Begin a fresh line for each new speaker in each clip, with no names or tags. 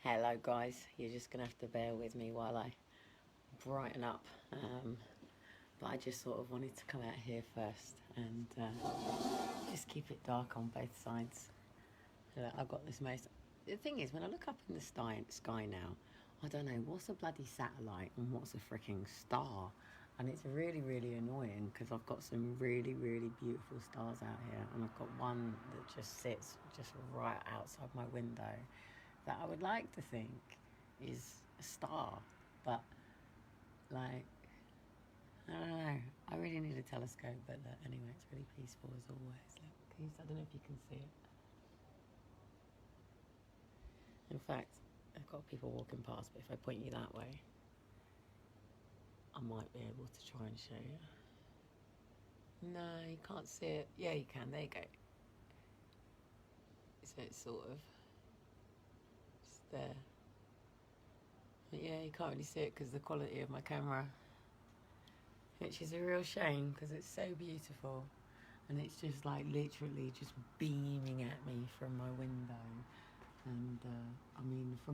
Hello guys, you're just going to have to bear with me while I brighten up. But I just sort of wanted to come out here first and just keep it dark on both sides. I've got this most... The thing is, when I look up in the sky now, I don't know what's a bloody satellite and what's a freaking star. And it's really, really annoying because I've got some really, really beautiful stars out here. And I've got one that just sits just right outside my window that I would like to think is a star, but like, I don't know. I really need a telescope, but anyway, it's really peaceful as always. Look, I don't know if you can see it. In fact, I've got people walking past, but if I point you that way, I might be able to try and show you. No, you can't see it. Yeah, you can. There you go. So it's sort of just there. But yeah, you can't really see it because the quality of my camera, which is a real shame because it's so beautiful, and it's just like literally just beaming at me from my window. And I mean, for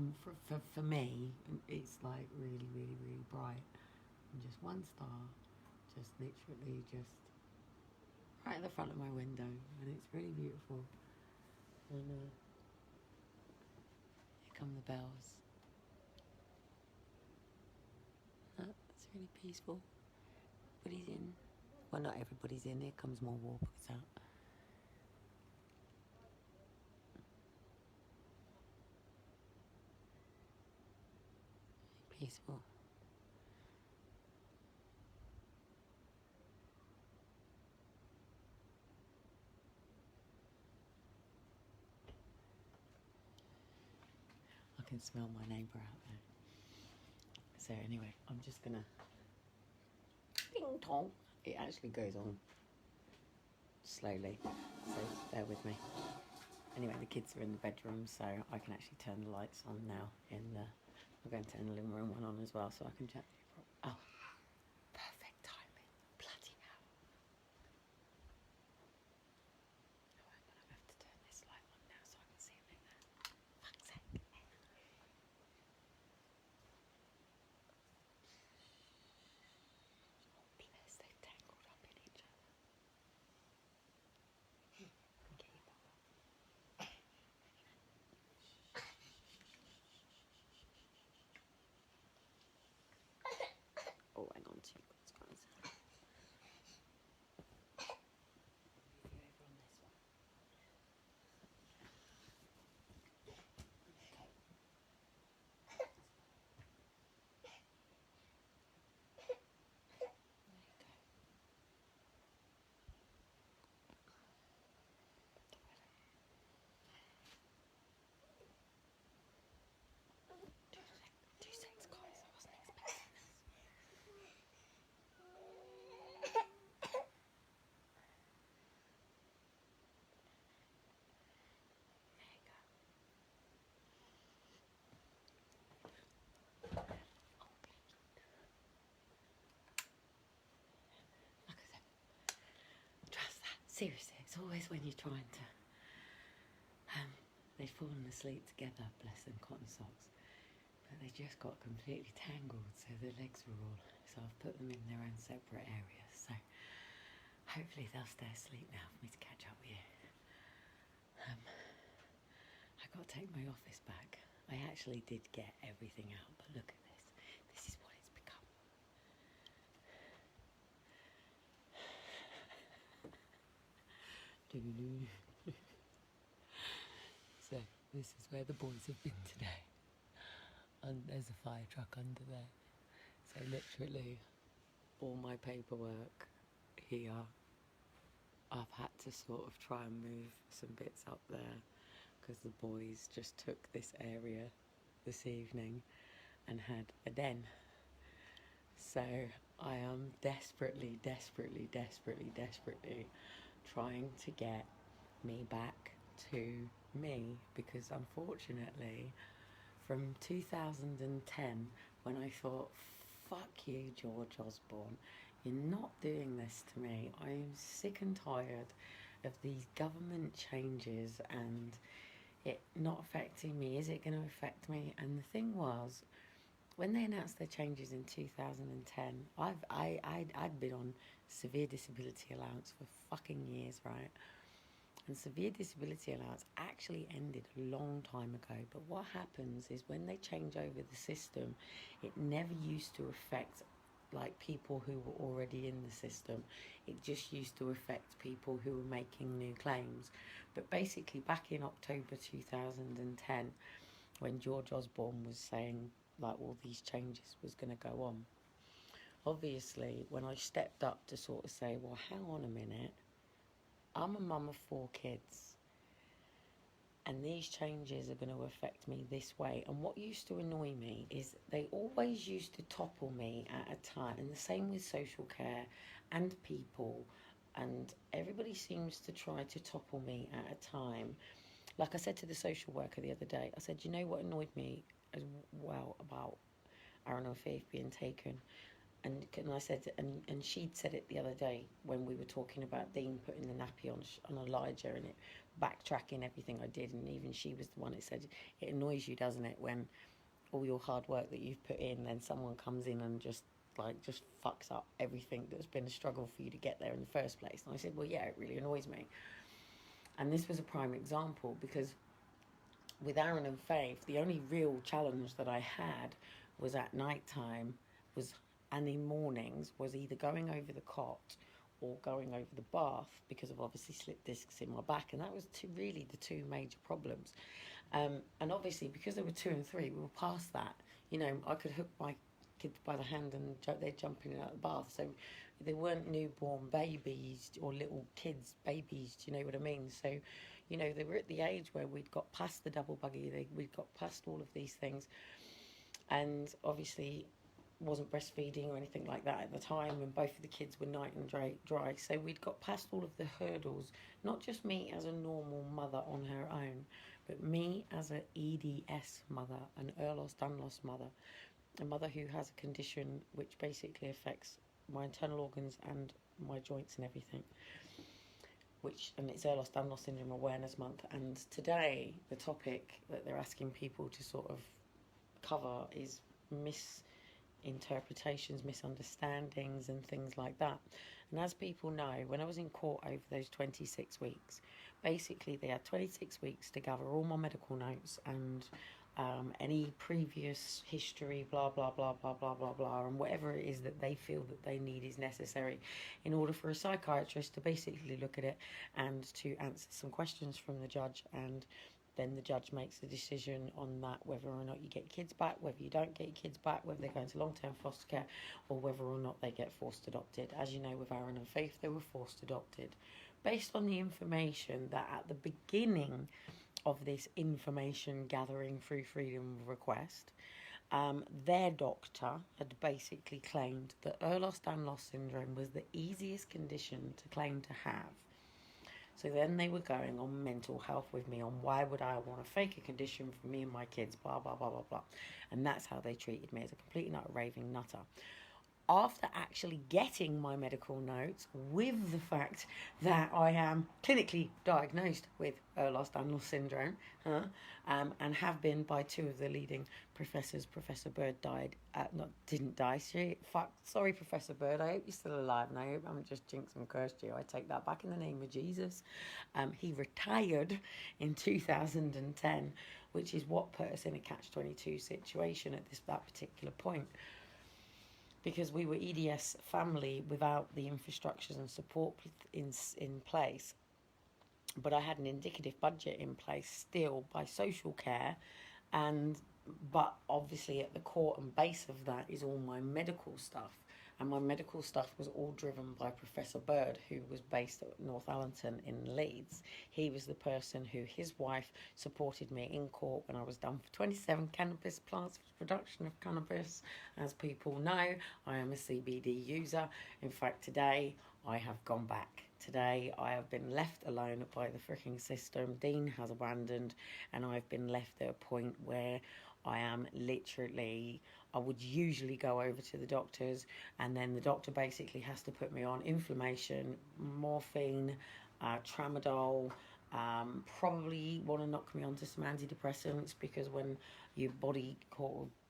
me, it's like really, really, really bright, and just one star, just literally just right at the front of my window, and it's really beautiful. And here come the bells. It's really peaceful. Everybody's in. Well, not everybody's in. Here comes more warblers out. Peaceful. I can smell my neighbour out there. So anyway, I'm just gonna ding tong. It actually goes on slowly, so bear with me. Anyway, the kids are in the bedroom, so I can actually turn the lights on now. I'm going to turn the living room one on as well, so I can chat. Oh, perfect timing! Bloody hell! Oh, I'm gonna have to turn this light on now so I can see a bit there. Fuck's sake! Bless, they've tangled up in each other. Okay, oh, hang on to you guys. Two seconds, guys. I wasn't expecting this. There you go. Like I said, trust that. Seriously, it's always when you're trying to. They've fallen asleep together, bless them, cotton socks. But they just got completely tangled, so their legs were all. So I've put them in their own separate areas. So hopefully they'll stay asleep now for me to catch up with you. I got to take my office back. I actually did get everything out, but look at this. This is what it's become. So this is where the boys have been today. And there's a fire truck under there. So literally all my paperwork here, I've had to sort of try and move some bits up there because the boys just took this area this evening and had a den. So I am desperately, desperately, desperately, desperately trying to get me back to me, because unfortunately from 2010, when I thought, fuck you, George Osborne, you're not doing this to me. I'm sick and tired of these government changes and it not affecting me? Is it going to affect me? And the thing was, when they announced their changes in 2010, I'd been on severe disability allowance for fucking years, right? And severe disability allowance actually ended a long time ago. But what happens is when they change over the system, it never used to affect like people who were already in the system. It just used to affect people who were making new claims. But basically, back in October 2010, when George Osborne was saying like all these changes was going to go on, obviously, when I stepped up to sort of say, well, hang on a minute, I'm a mum of 4 kids, and these changes are going to affect me this way. And what used to annoy me is they always used to topple me at a time, and the same with social care and people, and everybody seems to try to topple me at a time. Like I said to the social worker the other day, I said, you know what annoyed me as well about Aaron O'Faith being taken? And I said, and she'd said it the other day when we were talking about Dean putting the nappy on Elijah and it backtracking everything I did, and even she was the one that said, it annoys you, doesn't it, when all your hard work that you've put in, then someone comes in and just fucks up everything that's been a struggle for you to get there in the first place. And I said, well, yeah, it really annoys me. And this was a prime example, because with Aaron and Faith, the only real challenge that I had was at night time, and in mornings, was either going over the cot or going over the bath, because of obviously slip discs in my back, and that was really the two major problems. And obviously, because they were 2 and 3, we were past that. You know, I could hook my kids by the hand and they'd jump in and out of the bath. So they weren't newborn babies or little kids, babies, do you know what I mean? So, you know, they were at the age where we'd got past the double buggy, we'd got past all of these things. And obviously wasn't breastfeeding or anything like that at the time, and both of the kids were night and dry. So we'd got past all of the hurdles, not just me as a normal mother on her own, but me as an EDS mother, an Ehlers Danlos mother, a mother who has a condition which basically affects my internal organs and my joints and everything, and it's Ehlers Danlos Syndrome Awareness Month. And today, the topic that they're asking people to sort of cover is misinterpretations, misunderstandings and things like that. And as people know, when I was in court over those 26 weeks, basically they had 26 weeks to gather all my medical notes and any previous history, blah, blah, blah, blah, blah, blah, blah, and whatever it is that they feel that they need is necessary in order for a psychiatrist to basically look at it and to answer some questions from the judge. And then the judge makes a decision on that, whether or not you get kids back, whether you don't get your kids back, whether they go into long-term foster care, or whether or not they get forced adopted. As you know, with Aaron and Faith, they were forced adopted. Based on the information that at the beginning of this information gathering through freedom of request, their doctor had basically claimed that Ehlers Danlos Syndrome was the easiest condition to claim to have. So then they were going on mental health with me, on why would I want to fake a condition for me and my kids, blah, blah, blah, blah, blah. And that's how they treated me, as a complete and utter raving nutter. After actually getting my medical notes with the fact that I am clinically diagnosed with Ehlers Danlos Syndrome, and have been by 2 of the leading professors. Professor Bird didn't die. Sorry, Professor Bird. I hope you're still alive, and I hope I haven't just jinxed and cursed you. I take that back in the name of Jesus. He retired in 2010, which is what put us in a catch-22 situation at that particular point. Because we were EDS family without the infrastructures and support in place. But I had an indicative budget in place still by social care, but obviously at the core and base of that is all my medical stuff. And my medical stuff was all driven by Professor Bird, who was based at North Allerton in Leeds. He was the person who, his wife, supported me in court when I was done for 27 cannabis plants for production of cannabis. As people know, I am a CBD user. In fact, today I have gone back. Today I have been left alone by the freaking system. Dean has abandoned, and I've been left at a point where I am literally, I would usually go over to the doctors, and then the doctor basically has to put me on inflammation, morphine, tramadol, Probably want to knock me onto some antidepressants, because when your body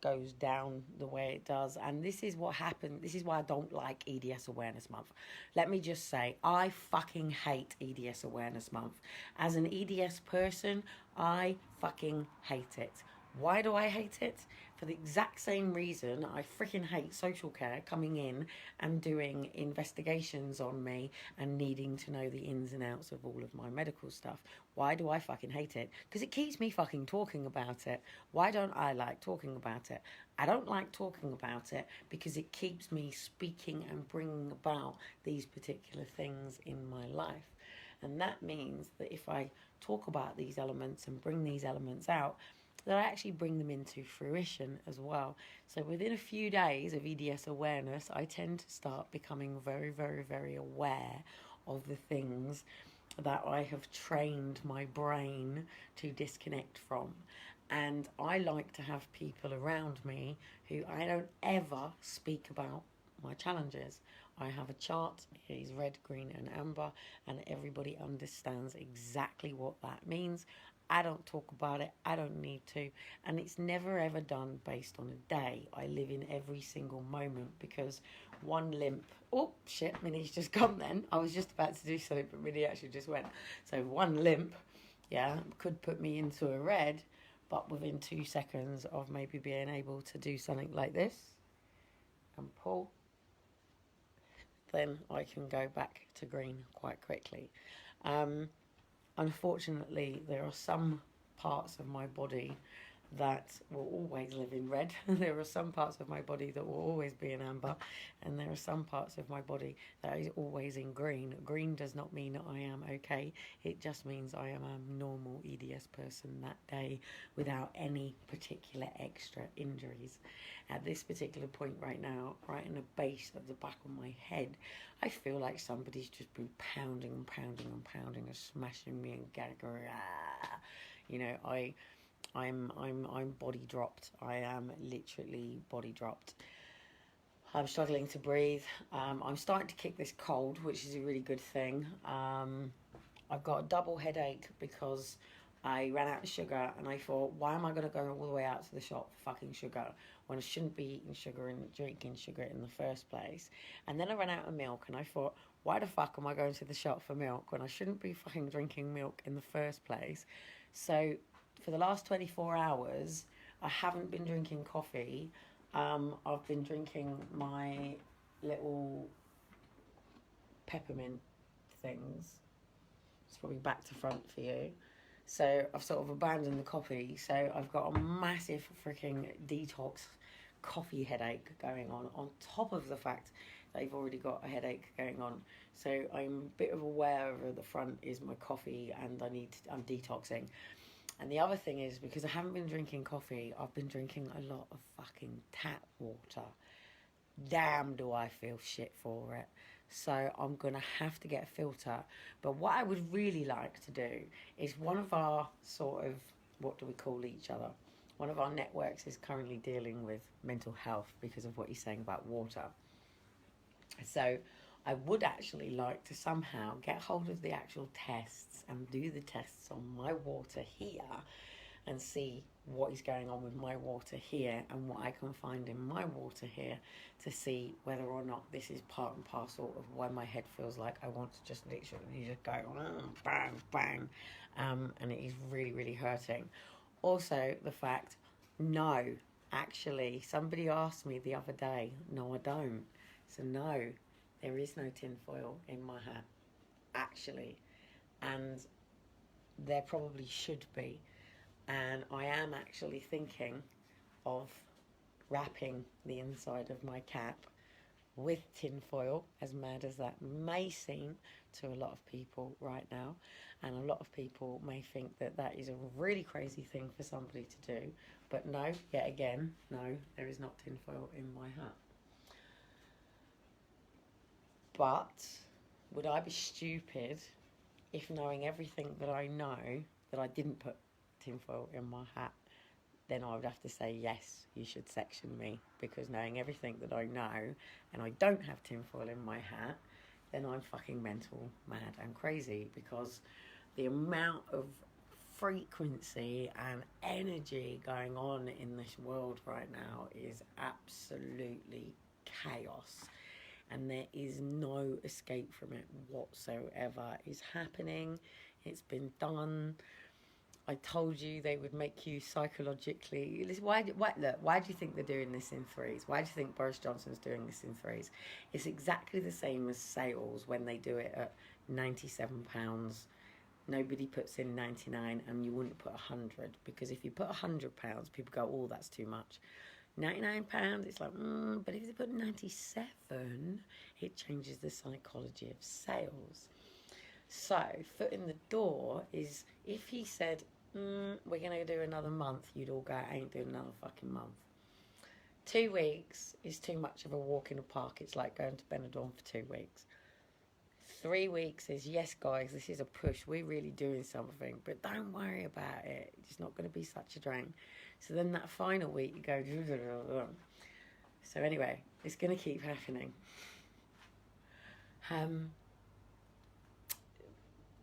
goes down the way it does, and this is what happened. This is why I don't like EDS Awareness Month. Let me just say, I fucking hate EDS Awareness Month. As an EDS person, I fucking hate it. Why do I hate it? For the exact same reason I freaking hate social care coming in and doing investigations on me and needing to know the ins and outs of all of my medical stuff. Why do I fucking hate it? Because it keeps me fucking talking about it. Why don't I like talking about it? I don't like talking about it because it keeps me speaking and bringing about these particular things in my life. And that means that if I talk about these elements and bring these elements out, that I actually bring them into fruition as well. So within a few days of EDS awareness, I tend to start becoming very, very, very aware of the things that I have trained my brain to disconnect from. And I like to have people around me who I don't ever speak about my challenges. I have a chart, it is red, green and amber, and everybody understands exactly what that means. I don't talk about it, I don't need to, and it's never ever done based on a day. I live in every single moment, because one limp, oh shit, Minnie's just gone then. I was just about to do something, but Minnie actually just went. So one limp, yeah, could put me into a red, but within 2 seconds of maybe being able to do something like this and pull, then I can go back to green quite quickly. Unfortunately, there are some parts of my body that will always live in red. There are some parts of my body that will always be in amber, and there are some parts of my body that is always in green. Green does not mean that I am okay. It just means I am a normal EDS person that day without any particular extra injuries. At this particular point right now, right in the base of the back of my head, I feel like somebody's just been pounding and pounding and pounding and smashing me and going, ah. You know, I'm body dropped. I am literally body dropped. I'm struggling to breathe. I'm starting to kick this cold, which is a really good thing. I've got a double headache because I ran out of sugar, and I thought, why am I going to go all the way out to the shop for fucking sugar when I shouldn't be eating sugar and drinking sugar in the first place? And then I ran out of milk, and I thought, why the fuck am I going to the shop for milk when I shouldn't be fucking drinking milk in the first place? So for the last 24 hours, I haven't been drinking coffee. I've been drinking my little peppermint things. It's probably back to front for you. So I've sort of abandoned the coffee. So I've got a massive freaking detox coffee headache going on top of the fact that I've already got a headache going on. So I'm a bit of aware of the front is my coffee, and I'm detoxing. And the other thing is, because I haven't been drinking coffee, I've been drinking a lot of fucking tap water. Damn, do I feel shit for it. So I'm going to have to get a filter. But what I would really like to do is, one of our sort of, what do we call each other? One of our networks is currently dealing with mental health because of what he's saying about water. So I would actually like to somehow get hold of the actual tests and do the tests on my water here and see what is going on with my water here and what I can find in my water here to see whether or not this is part and parcel of why my head feels like I want to just literally just go bang, bang, and it is really, really hurting. Also, the fact, no, actually, somebody asked me the other day, no, I don't. So no, there is no tinfoil in my hat, actually, and there probably should be. And I am actually thinking of wrapping the inside of my cap with tinfoil, as mad as that may seem to a lot of people right now. And a lot of people may think that that is a really crazy thing for somebody to do. But no, yet again, no, there is not tinfoil in my hat. But would I be stupid if, knowing everything that I know, that I didn't put tinfoil in my hat? Then I would have to say, yes, you should section me, because knowing everything that I know and I don't have tinfoil in my hat, then I'm fucking mental, mad and crazy, because the amount of frequency and energy going on in this world right now is absolutely chaos, and there is no escape from it whatsoever. It's happening. It's been done. I told you they would make you psychologically. Why do you think they're doing this in threes? Why do you think Boris Johnson's doing this in threes? It's exactly the same as sales when they do it at £97. Nobody puts in 99, and you wouldn't put 100, because if you put £100, people go, oh, that's too much. £99, it's like, but if you put 97, it changes the psychology of sales. So, foot in the door is, if he said, we're going to do another month, you'd all go, I ain't doing another fucking month. 2 weeks is too much of a walk in the park. It's like going to Benidorm for 2 weeks. 3 weeks is, yes, guys, this is a push. We're really doing something, but don't worry about it. It's not going to be such a drain. So then that final week, you go, so anyway, it's going to keep happening.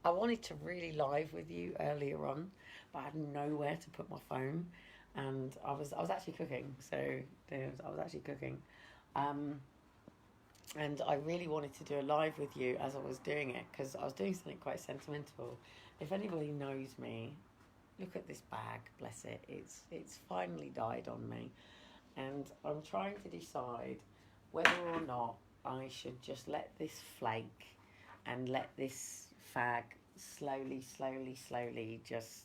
I wanted to really live with you earlier on, but I had nowhere to put my phone, and I was actually cooking. So I was actually cooking, and I really wanted to do a live with you as I was doing it, because I was doing something quite sentimental. If anybody knows me, look at this bag, bless it. It's finally died on me, and I'm trying to decide whether or not I should just let this flake and let this fag slowly just,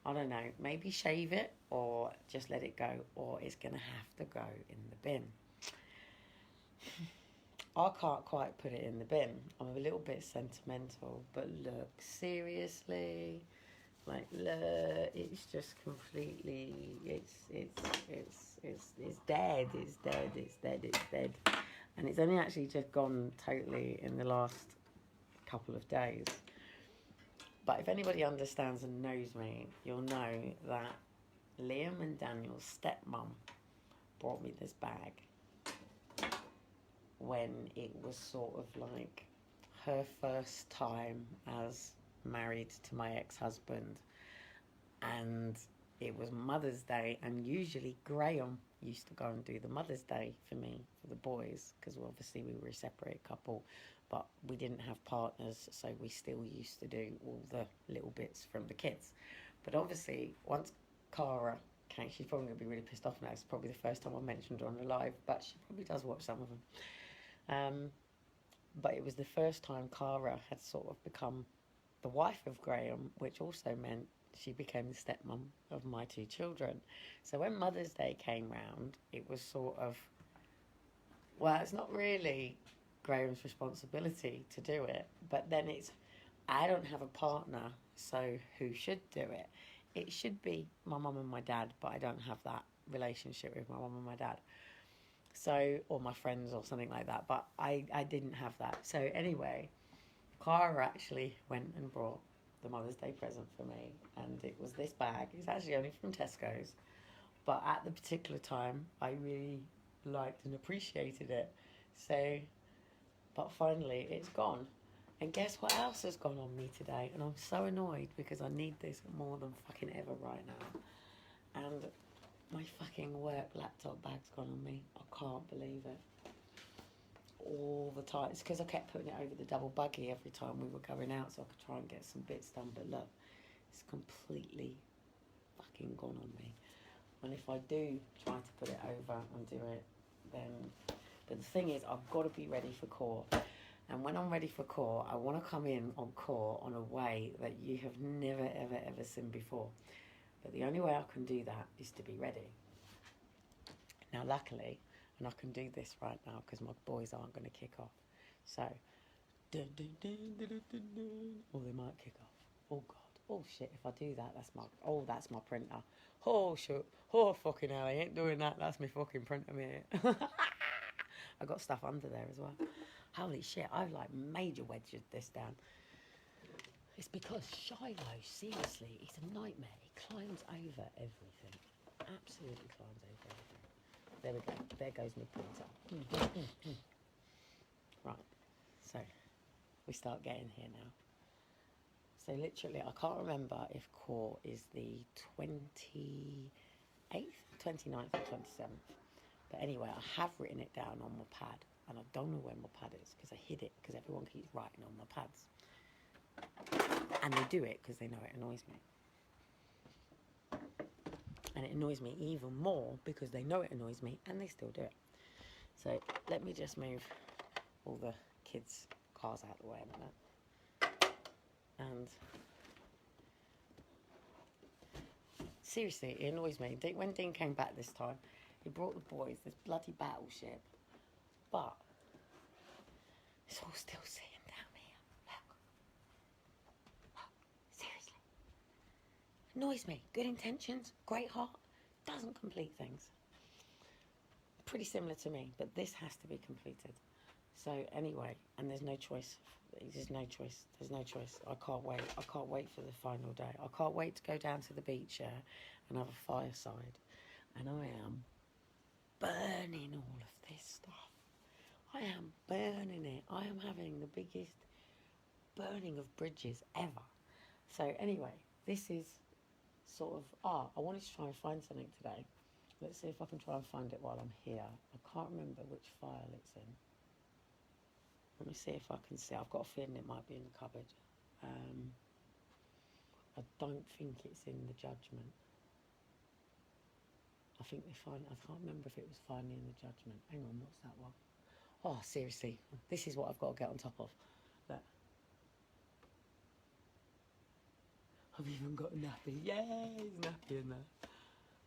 I don't know, maybe shave it or just let it go, or it's going to have to go in the bin. I can't quite put it in the bin. I'm a little bit sentimental, but look, seriously, like, look, it's just completely, it's dead, it's dead. And it's only actually just gone totally in the last couple of days. But if anybody understands and knows me, you'll know that Liam and Daniel's stepmom brought me this bag when it was sort of like her first time as married to my ex-husband, and it was Mother's Day, and usually Graham used to go and do the Mother's Day for me, for the boys, because obviously we were a separate couple, but we didn't have partners, so we still used to do all the little bits from the kids. But obviously, once Cara came, she's probably going to be really pissed off now. It's probably the first time I mentioned her on the live, but she probably does watch some of them. But it was the first time Cara had sort of become the wife of Graham, which also meant she became the stepmom of my 2 children. So when Mother's Day came round, it was sort of, well, it's not really Graham's responsibility to do it, but then it's, I don't have a partner, so who should do it? It should be my mum and my dad, but I don't have that relationship with my mum and my dad. So, or my friends or something like that, but I didn't have that. So anyway, Cara actually went and brought the Mother's Day present for me, and it was this bag. It's actually only from Tesco's, but at the particular time, I really liked and appreciated it. So, but finally, it's gone. And guess what else has gone on me today? And I'm so annoyed because I need this more than fucking ever right now. And my fucking work laptop bag's gone on me. I can't believe it. All the time. It's because I kept putting it over the double buggy every time we were going out so I could try and get some bits done. But look, it's completely fucking gone on me. And if I do try to put it over and do it, then... But the thing is, I've got to be ready for core. And when I'm ready for core, I want to come in on core on a way that you have never, ever, ever seen before. But the only way I can do that is to be ready. Now, luckily, and I can do this right now because my boys aren't going to kick off. So, dun, dun, dun, dun, dun, dun, dun. Or they might kick off. Oh, God. Oh, shit. If I do that, that's my printer. Oh, shit. Oh, fucking hell. I ain't doing that. That's my fucking printer, mate. I got stuff under there as well. Holy shit. I've, like, major wedged this down. It's because Shiloh, seriously, he's a nightmare. He climbs over everything. Absolutely climbs over everything. There we go. There goes my printer. Right. So, we start getting here now. So literally, I can't remember if court is the 28th, 29th or 27th. But anyway, I have written it down on my pad, and I don't know where my pad is because I hid it because everyone keeps writing on my pads. And they do it because they know it annoys me. And it annoys me even more because they know it annoys me and they still do it. So let me just move all the kids' cars out of the way a minute. And seriously, it annoys me. When Dean came back this time, he brought the boys this bloody battleship. But it's all still sitting down here. Look. Seriously. Annoys me. Good intentions, great heart, doesn't complete things. Pretty similar to me, but this has to be completed. So anyway, and there's no choice. There's no choice. There's no choice. I can't wait. I can't wait for the final day. I can't wait to go down to the beach and have a fireside. And I am burning all of this stuff. I am burning it. I am having the biggest burning of bridges ever. So anyway, this is sort of, I wanted to try and find something today. Let's see if I can try and find it while I'm here. I can't remember which file it's in. Let me see if I can see. I've got a feeling it might be in the cupboard. I don't think it's in the judgment. I think I can't remember if it was finally in the judgment. Hang on, what's that one? Oh, seriously, this is what I've got to get on top of. Look. I've even got a nappy. Yay, there's a nappy in there.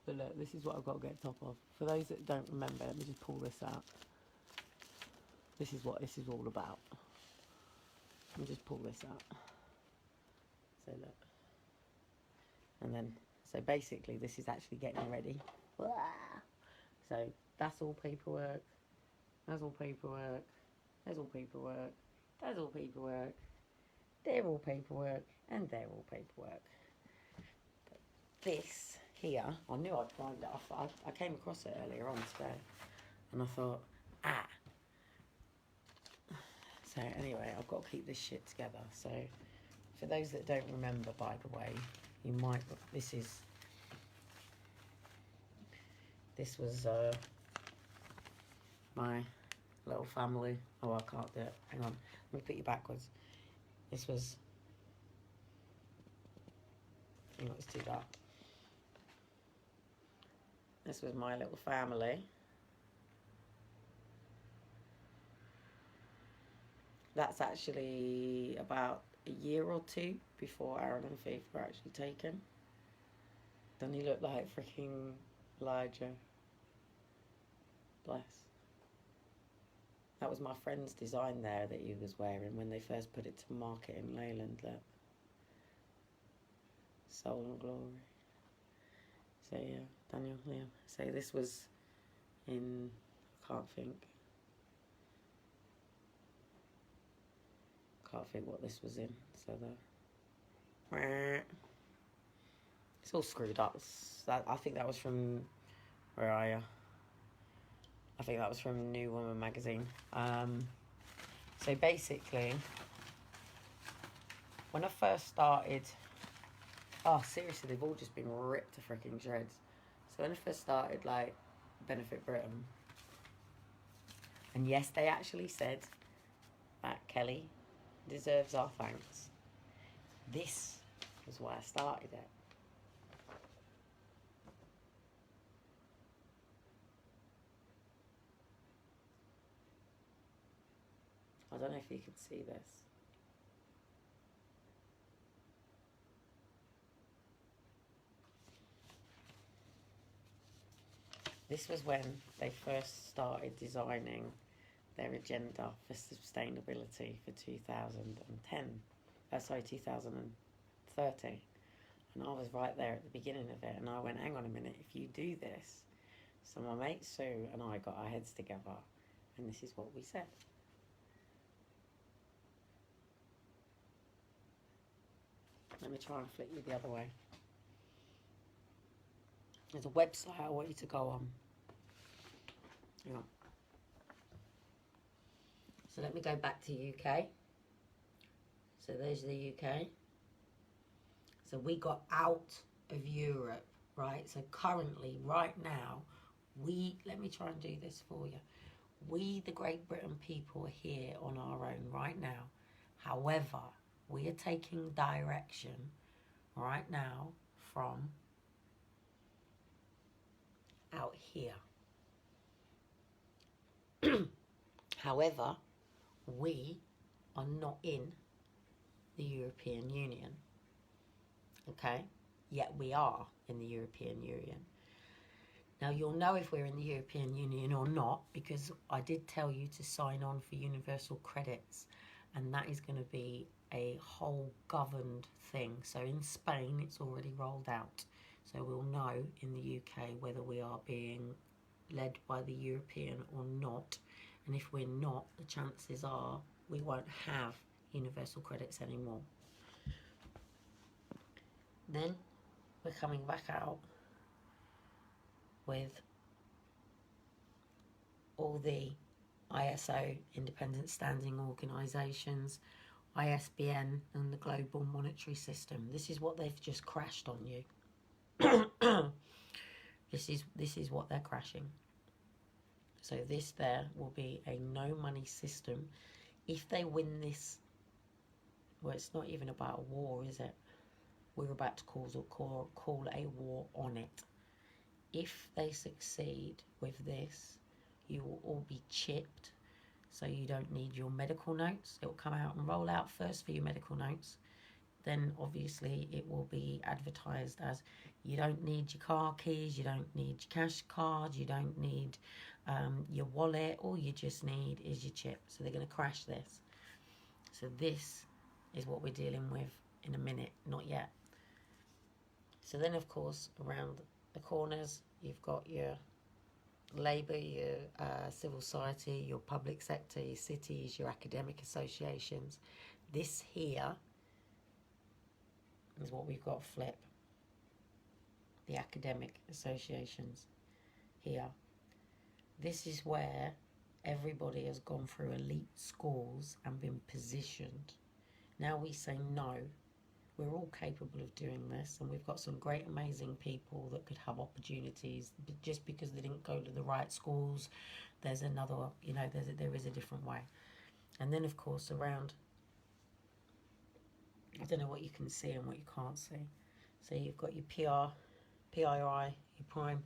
But look, this is what I've got to get on top of. For those that don't remember, let me just pull this out. This is what this is all about. Let me just pull this out. So look. And then, so basically this is actually getting ready. So that's all paperwork. That's all paperwork. There's all paperwork. That's all paperwork. They're all paperwork. And they're all paperwork. But this here, I knew I'd find it. I came across it earlier on today. And I thought, So anyway, I've got to keep this shit together. So for those that don't remember, by the way, you might, this was my little family. Oh, I can't do it. Hang on. Let me put you backwards. This was, hang on, it's too dark. This was my little family. That's actually about a year or two before Aaron and Faith were actually taken. Doesn't he look like freaking Elijah? Bless. That was my friend's design there that he was wearing when they first put it to market in Leyland. Look. Soul and Glory. So yeah, Daniel, yeah. So this was in, I can't think what this was in. So it's all screwed up. I think that was from, where are you? I think that was from New Woman magazine. So basically, when I first started, seriously, they've all just been ripped to freaking shreds. So when I first started, like, Benefit Britain, and yes, they actually said that Kelly deserves our thanks. This was why I started it. I don't know if you can see this. This was when they first started designing their agenda for sustainability for 2030. And I was right there at the beginning of it, and I went, hang on a minute, if you do this. So my mate Sue and I got our heads together, and this is what we said. Let me try and flick you the other way. There's a website I want you to go on. Yeah. So let me go back to UK. So there's the UK. So we got out of Europe, right? So currently, right now, let me try and do this for you. We, the Great Britain people, are here on our own right now. However, we are taking direction right now from out here. However, we are not in the European Union. Okay? Yet we are in the European Union. Now, you'll know if we're in the European Union or not, because I did tell you to sign on for universal credits, and that is going to be a whole governed thing. So in Spain, it's already rolled out. So we'll know in the UK whether we are being led by the European or not. And if we're not, the chances are we won't have universal credits anymore. Then we're coming back out with all the ISO, Independent Standing Organisations, ISBN, and the Global Monetary System. This is what they've just crashed on you. This is what they're crashing. So this there will be a no money system. If they win this, well, it's not even about a war, is it? We're about to call a war on it. If they succeed with this, you will all be chipped, so you don't need your medical notes. It will come out and roll out first for your medical notes. Then obviously it will be advertised as you don't need your car keys, you don't need your cash card, you don't need your wallet. All you just need is your chip. So they're going to crash this. So this is what we're dealing with in a minute, not yet. So then, of course, around the corners, you've got your labour, your civil society, your public sector, your cities, your academic associations. This here is what we've got flip. The academic associations here. This is where everybody has gone through elite schools and been positioned. Now we say no. We're all capable of doing this, and we've got some great, amazing people that could have opportunities. But just because they didn't go to the right schools, there's another, there is a different way. And then, of course, around, I don't know what you can see and what you can't see. So you've got your PII, your Prime,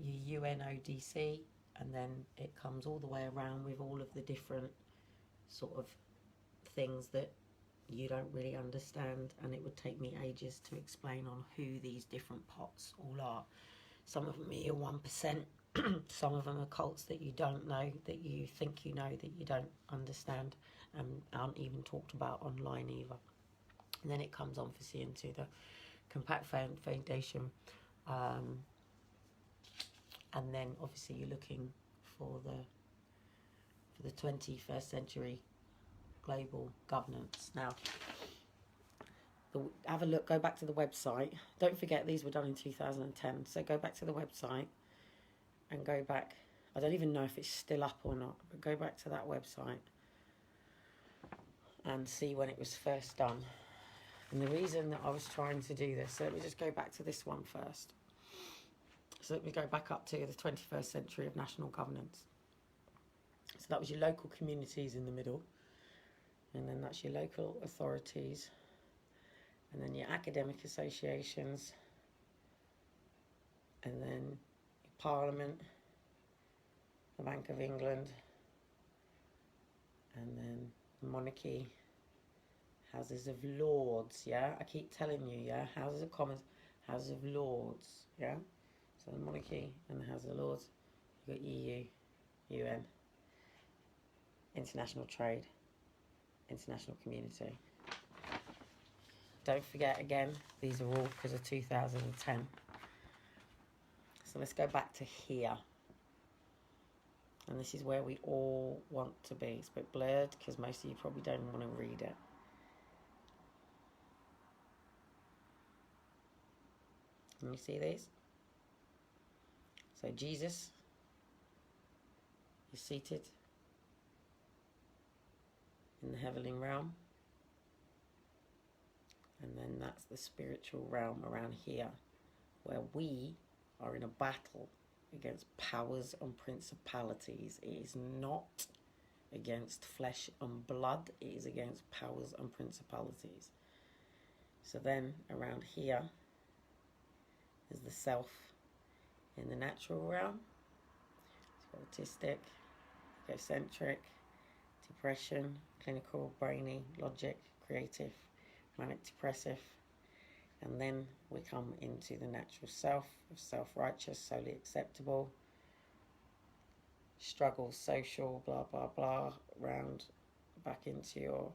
your UNODC, and then it comes all the way around with all of the different sort of things that you don't really understand, and it would take me ages to explain on who these different pots all are. Some of them are your 1%, some of them are cults that you don't know, that you think you know, that you don't understand, and aren't even talked about online either. And then it comes obviously into the Compact Foundation, and then obviously you're looking for the 21st century global governance. Now, have a look, go back to the website. Don't forget, these were done in 2010. So go back to the website and go back. I don't even know if it's still up or not, but go back to that website and see when it was first done. And the reason that I was trying to do this, so let me just go back to this one first. So let me go back up to the 21st century of national governance. So that was your local communities in the middle. And then that's your local authorities. And then your academic associations. And then your Parliament, the Bank of England. And then the monarchy, Houses of Lords, yeah? I keep telling you, yeah? Houses of Commons, Houses of Lords, yeah? So the monarchy and the House of Lords. You've got EU, UN, international trade, international community. Don't forget, again, these are all because of 2010. So let's go back to here. And this is where we all want to be. It's a bit blurred because most of you probably don't want to read it. Can you see these? So Jesus is seated in the heavenly realm. And then that's the spiritual realm around here, where we are in a battle against powers and principalities. It is not against flesh and blood, it is against powers and principalities. So then around here is the self in the natural realm. So autistic, egocentric, depression, clinical, brainy, logic, creative, manic depressive. And then we come into the natural self of self-righteous, solely acceptable, struggle, social, blah, blah, blah, round back into your...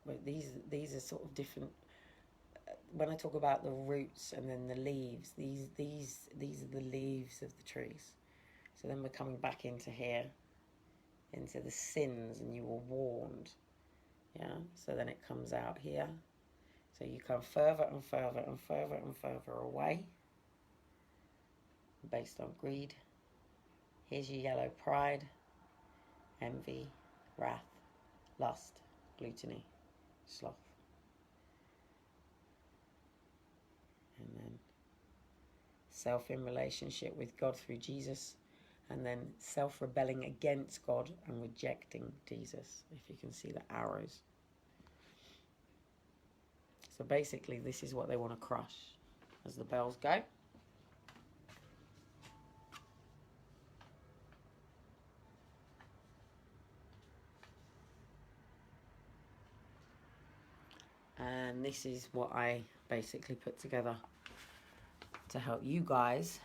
But these are sort of different... When I talk about the roots and then the leaves, these are the leaves of the trees. So then we're coming back into here, into the sins, and you were warned. Yeah, so then it comes out here. So you come further and further and further and further away based on greed. Here's your yellow: pride, envy, wrath, lust, gluttony, sloth. And then self in relationship with God through Jesus. And then self-rebelling against God and rejecting Jesus, if you can see the arrows. So basically, this is what they want to crush as the bells go. And this is what I basically put together to help you guys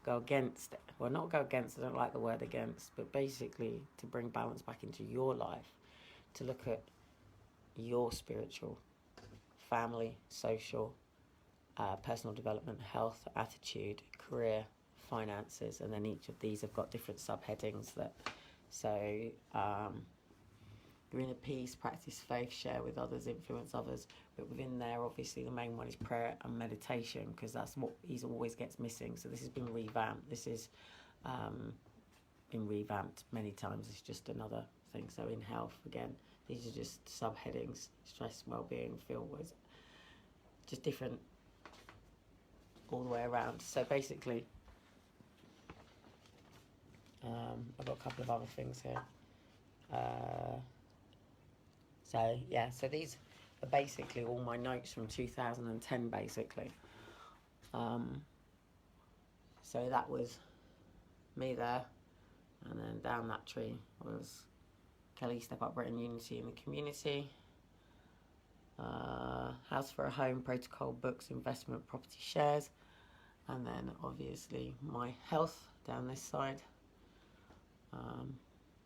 go against it. Well, not go against, I don't like the word against, but basically to bring balance back into your life, to look at your spiritual, family, social, personal development, health, attitude, career, finances, and then each of these have got different subheadings. You're in a peace, practice faith, share with others, influence others. But within there, obviously, the main one is prayer and meditation, because that's what always gets missing. So this has been revamped. This has been revamped many times. It's just another thing. So in health, again, these are just subheadings: stress, well-being, feel was just different all the way around. So basically, I've got a couple of other things here. So these are basically all my notes from 2010, basically. So that was me there, and then down that tree was Kelly, Step Up Britain, Unity in the Community, House for a Home, Protocol, Books, Investment, Property Shares, and then obviously my health down this side,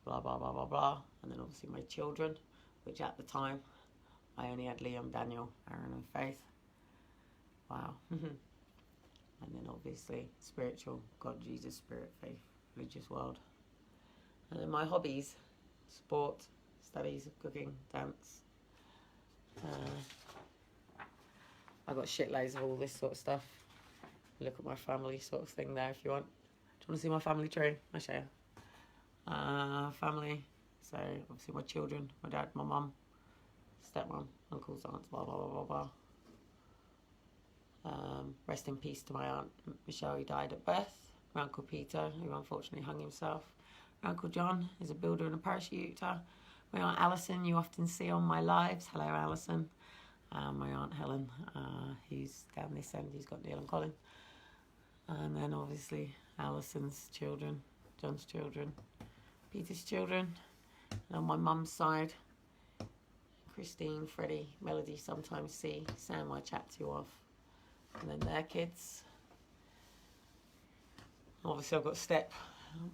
blah, blah, blah, blah, blah, and then obviously my children, which at the time, I only had Liam, Daniel, Aaron and Faith. Wow. And then obviously spiritual, God, Jesus, spirit, faith, religious world. And then my hobbies, sport, studies, cooking, dance. I got shitloads of all this sort of stuff. Look at my family sort of thing there if you want. Do you want to see my family tree? I'll show you. Family. So obviously my children, my dad, my mum, stepmom, uncles, aunts, blah, blah, blah, blah, blah. Rest in peace to my aunt Michelle, who died at birth. My uncle Peter, who unfortunately hung himself. My uncle John is a builder and a parachuter. My aunt Alison, you often see on my lives. Hello, Alison. My aunt Helen, who's down this end, who's got Neil and Colin. And then obviously Alison's children, John's children, Peter's children. And on my mum's side, Christine, Freddie, Melody, sometimes see, Sam I chat to off, and then their kids. Obviously I've got Step,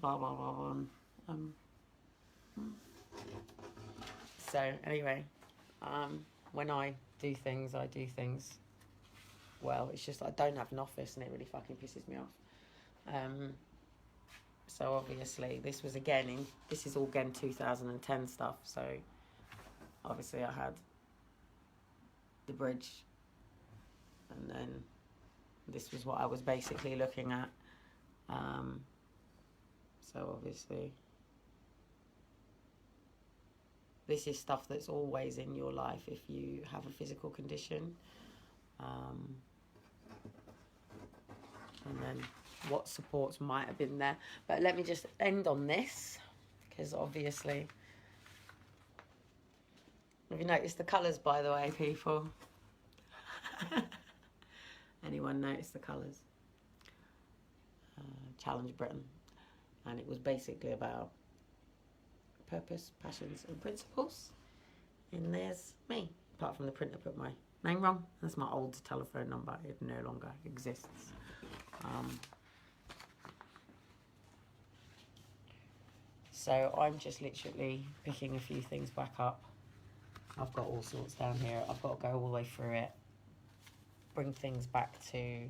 blah, blah, blah, blah. So anyway, when I do things well. It's just I don't have an office and it really fucking pisses me off. So obviously this was this is all again 2010 stuff. So obviously I had the bridge, and then this was what I was basically looking at. So obviously this is stuff that's always in your life if you have a physical condition. And then what supports might have been there. But let me just end on this, because obviously, have you noticed the colours, by the way, people? Anyone notice the colours? Challenge Britain. And it was basically about purpose, passions and principles. And there's me. Apart from the printer put my name wrong. That's my old telephone number. It no longer exists. So I'm just literally picking a few things back up. I've got all sorts down here. I've got to go all the way through it. Bring things back to...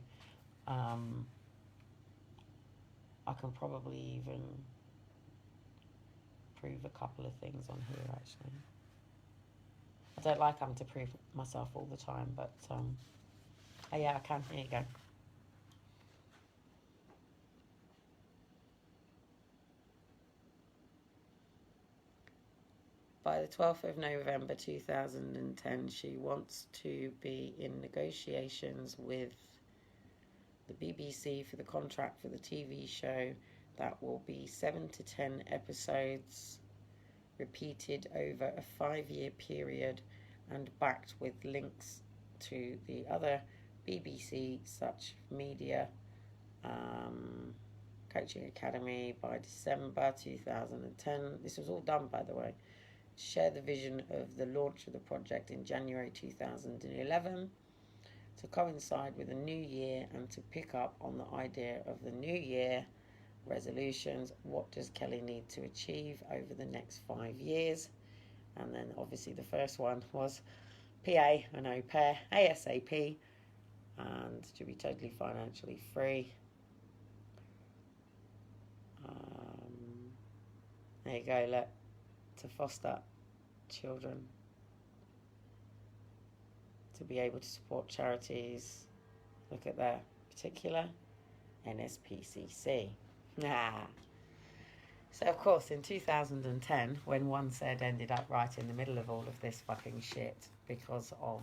I can probably even prove a couple of things on here, actually. I don't like having to prove myself all the time, but oh yeah, I can. Here you go. By the 12th of November 2010, she wants to be in negotiations with the BBC for the contract for the TV show that will be 7 to 10 episodes repeated over a 5-year period and backed with links to the other BBC such media coaching academy by December 2010. This was all done, by the way. Share the vision of the launch of the project in January 2011 to coincide with the new year and to pick up on the idea of the new year resolutions. What does Kelly need to achieve over the next 5 years? And then obviously the first one was PA, an au pair, ASAP, and to be totally financially free. There you go, look, to foster children, to be able to support charities. Look at that particular NSPCC. So of course in 2010, when One Said ended up right in the middle of all of this fucking shit because of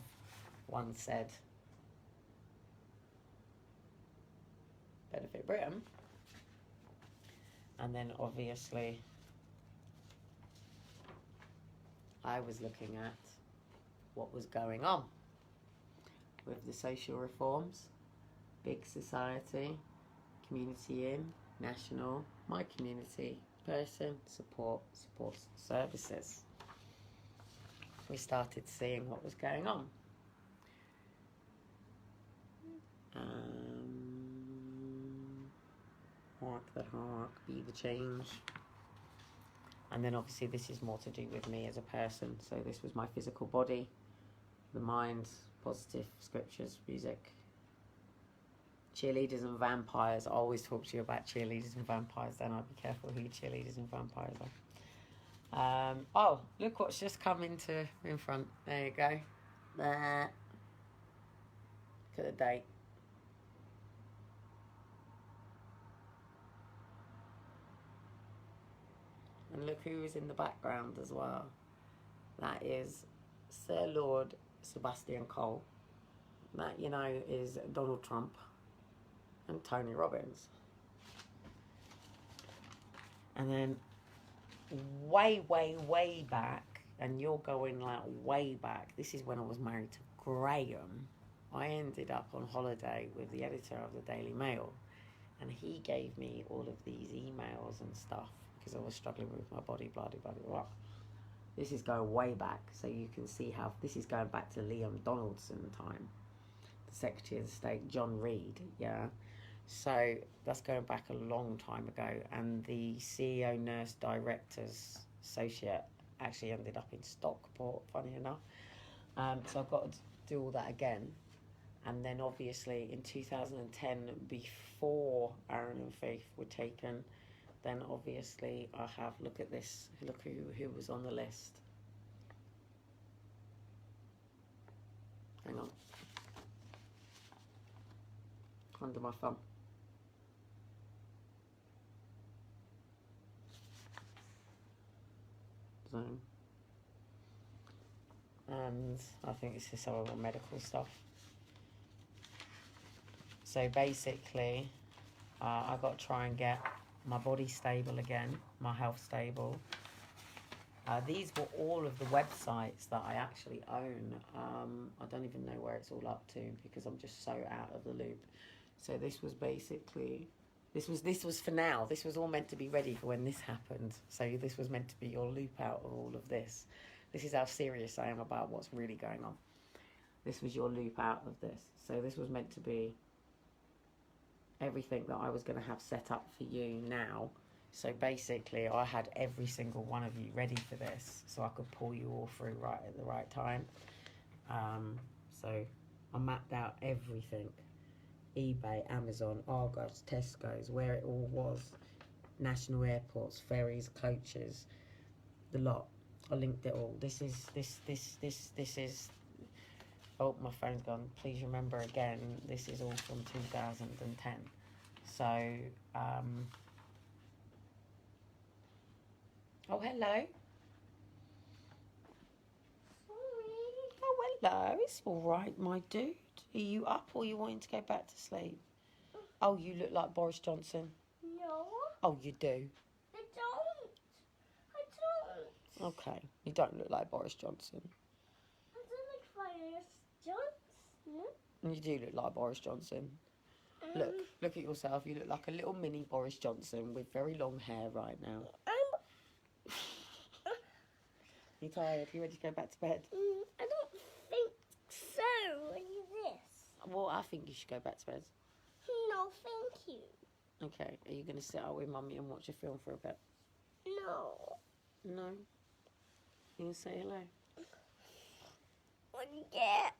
One Said Benefit Britain, and then obviously I was looking at what was going on with the social reforms, big society, community in, national, my community, person, support services. We started seeing what was going on. Mark the heart, be the change. And then obviously this is more to do with me as a person. So this was my physical body, the mind, positive scriptures, music, cheerleaders and vampires. I always talk to you about cheerleaders and vampires, then I'll be careful who cheerleaders and vampires are. Oh, look what's just come in front. There you go. There. Look at the date. And look who is in the background as well. That is Sir Lord Sebastian Cole. That, you know, is Donald Trump and Tony Robbins. And then way back, and you're going like way back, this is when I was married to Graham. I ended up on holiday with the editor of the Daily Mail, and he gave me all of these emails and stuff because I was struggling with my body, blah, blah, blah, blah. This is going way back, so you can see how this is going back to Liam Donaldson time, the Secretary of State, John Reed, yeah. So that's going back a long time ago, and the CEO Nurse Directors Associate actually ended up in Stockport, funny enough. So I've got to do all that again. And then obviously in 2010, before Aaron and Faith were taken, then obviously I have, look at this, look who was on the list. Hang on. Under my thumb. Zone. and I think this is some of my medical stuff. So basically, I got to try and get my body stable again, my health stable. These were all of the websites that I actually own. I don't even know where it's all up to because I'm just so out of the loop. So this was basically, this was for now. This was all meant to be ready for when this happened. So this was meant to be your loop out of all of this. This is how serious I am about what's really going on. This was your loop out of this. So this was meant to be everything that I was going to have set up for you now. So basically, I had every single one of you ready for this, so I could pull you all through right at the right time. So I mapped out everything. eBay, Amazon, Argos, Tesco's, where it all was. National airports, ferries, coaches, the lot. I linked it all. This is... Oh, my phone's gone. Please remember again, this is all from 2010. So, oh, hello. Sorry. Oh, hello. It's all right, my dude. Are you up or are you wanting to go back to sleep? Oh, you look like Boris Johnson.
No.
Oh, you do?
I don't. I don't.
Okay. You don't look like Boris Johnson.
I don't like Boris Johnson.
You do look like Boris Johnson. Look at yourself. You look like a little mini Boris Johnson with very long hair right now. You tired? You ready to go back to bed?
I don't think so. What is this?
Well, I think you should go back to bed.
No, thank you.
Okay. Are you going to sit out with Mummy and watch a film for a bit?
No.
No? You going to say hello?
Yeah.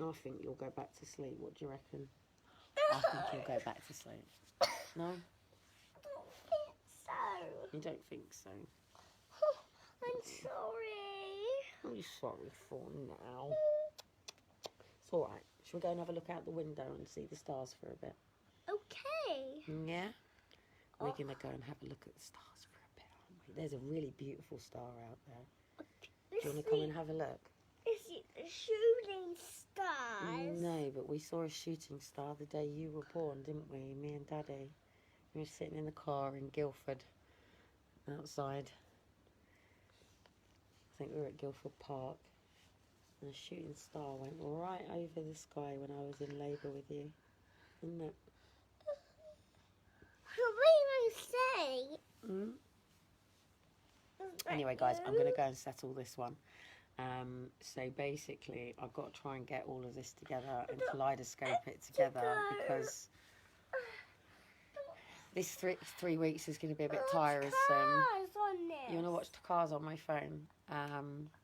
I think you'll go back to sleep. What do you reckon? I think you'll go back to sleep. No?
I don't think so.
You don't think so?
I'm sorry.
What are you sorry for now? It's all right. Shall we go and have a look out the window and see the stars for a bit?
Okay.
Yeah? We're going to go and have a look at the stars for a bit, aren't we? There's a really beautiful star out there. Do you want to come and have a look?
Is it the shooting stars?
No, but we saw a shooting star the day you were born, didn't we? Me and Daddy. We were sitting in the car in Guildford, outside. I think we were at Guildford Park. And a shooting star went right over the sky when I was in labour with you. Isn't it?
What did I say?
Anyway, guys, I'm going to go and settle this one. So basically, I've got to try and get all of this together and kaleidoscope it together because this 3 weeks is going to be a bit tiresome. You want to watch the cars on my phone?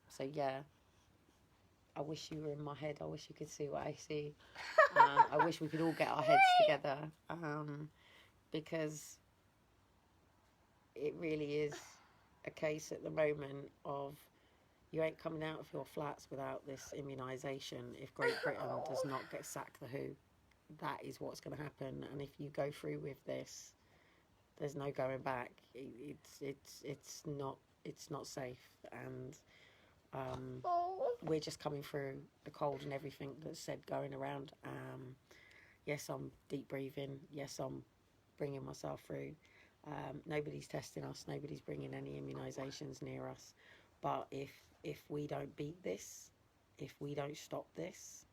So yeah, I wish you were in my head. I wish you could see what I see. I wish we could all get our heads together because it really is a case at the moment of you ain't coming out of your flats without this immunisation. If Great Britain does not get sack the WHO, that is what's going to happen. And if you go through with this, there's no going back. It's not safe, and we're just coming through the cold and everything that's said going around. Yes, I'm deep breathing. Yes, I'm bringing myself through. Nobody's testing us. Nobody's bringing any immunisations near us. But if we don't beat this, if we don't stop this,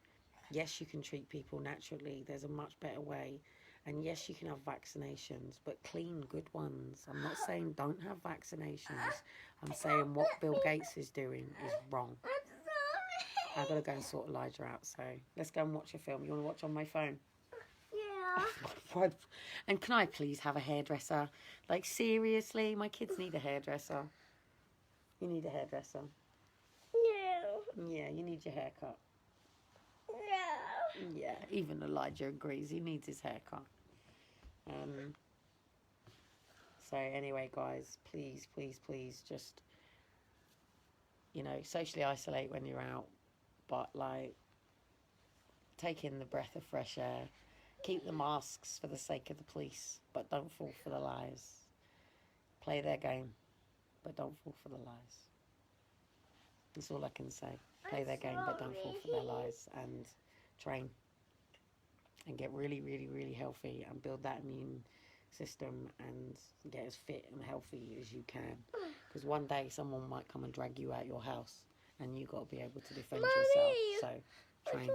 yes, you can treat people naturally. There's a much better way. And yes, you can have vaccinations, but clean, good ones. I'm not saying don't have vaccinations. I'm saying what Bill Gates is doing is wrong. I've got to go and sort Elijah out, so let's go and watch a film. You want to watch on my phone?
Yeah.
And can I please have a hairdresser? Like, seriously, my kids need a hairdresser. You need a hairdresser.
No.
Yeah, you need your haircut.
No.
Yeah, even Elijah agrees. He needs his haircut. So anyway, guys, please, please, please, just, you know, socially isolate when you're out, but like, take in the breath of fresh air. Keep the masks for the sake of the police, but don't fall for the lies. Play their game, but don't fall for the lies. That's all I can say. play their game but don't fall for their lies, and train and get really, really, really healthy and build that immune system and get as fit and healthy as you can. Because one day someone might come and drag you out your house and you got to be able to defend yourself. So train.